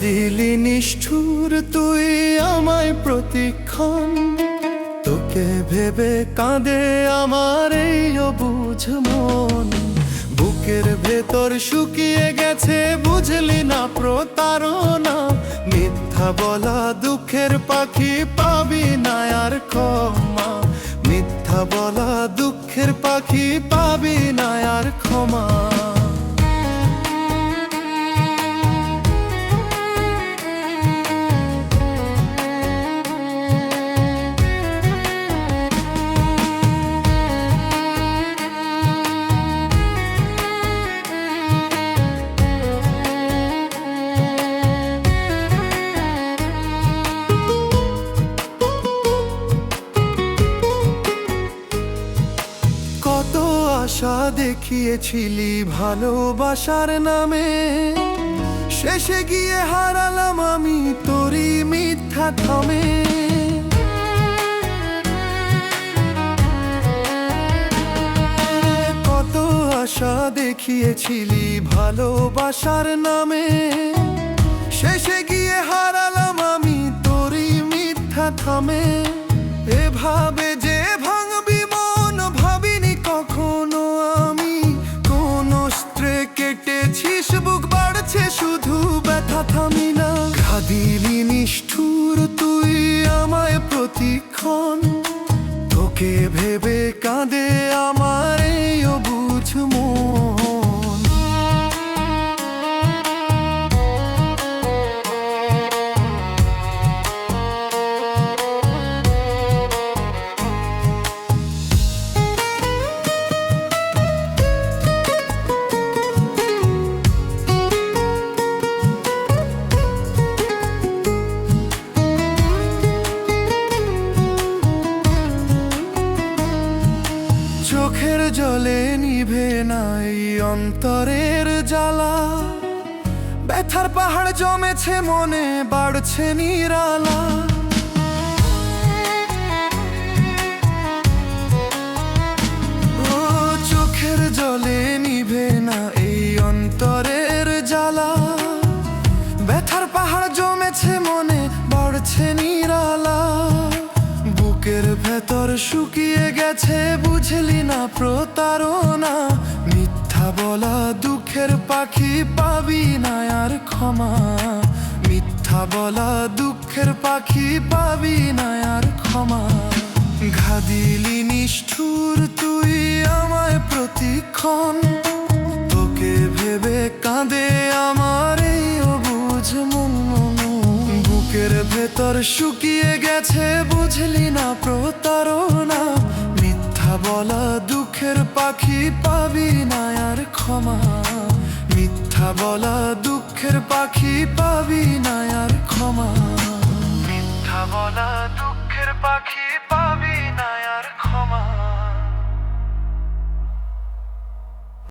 দিলি নিষ্ঠুর তুই আমায় প্রতিক্ষণ, তোকে ভেবে কাঁদে আমার এই অবুঝ মন। বুকের ভেতর শুকিয়ে গেছে বুঝলি না প্রতারণা, মিথ্যা বলা দুঃখের পাখি পাবি না আর ক্ষমা। মিথ্যা বলা দুঃখের পাখি পাবি না আর ক্ষমা। কত আশা দেখিয়েছিলি ভালোবাসার নামে, শেষে গিয়ে হারালাম আমি তোরই মিথ্যা থামে। কত আশা দেখিয়েছিলি ভালোবাসার নামে, শেষে গিয়ে হারালাম আমি তোরই মিথ্যা থামে। এভাবে যে ভাঙবি মন ভাবিনি কখনো আমি, কোন অস্ত্রে কেটেছিস বুক বাড়ছে শুধু ব্যথা থামি না। কাঁদিলি নিষ্ঠুর তুই আমায় প্রতিক্ষণ, তোকে ভেবে কাঁদে আমার এই অবুঝ মন। চোখের জলে নিভে নাই অন্তরের জ্বালা, ব্যথার পাহাড় জমেছে মনে বাড়ছে নিরালা। ও চোখের জলে নিভে না এই অন্তরের জ্বালা, ব্যথার পাহাড় জমেছে মনে বাড়ছে নিরালা। বুকের ভেতর শুকিয়ে গেছে বুঝলি না প্রতারণা, মিথ্যা বলা দুঃখের পাখি পাবি না আর ক্ষমা। মিথ্যা বলা দুঃখের পাখি পাবি না আর ক্ষমা। ঘা দিলি নিষ্ঠুর তুই আমায় প্রতিক্ষণ, তোকে ভেবে কাঁদে আমার এই অবুঝ মন। বুকের ভেতর শুকিয়ে গেছে বুঝলি না প্রতারণা, মিথ্যা বলা দুঃখের পাখি পাবি না আর ক্ষমা। মিথ্যা বলা দুঃখের পাখি পাবি না আর ক্ষমা। মিথ্যা বলা দুঃখের পাখি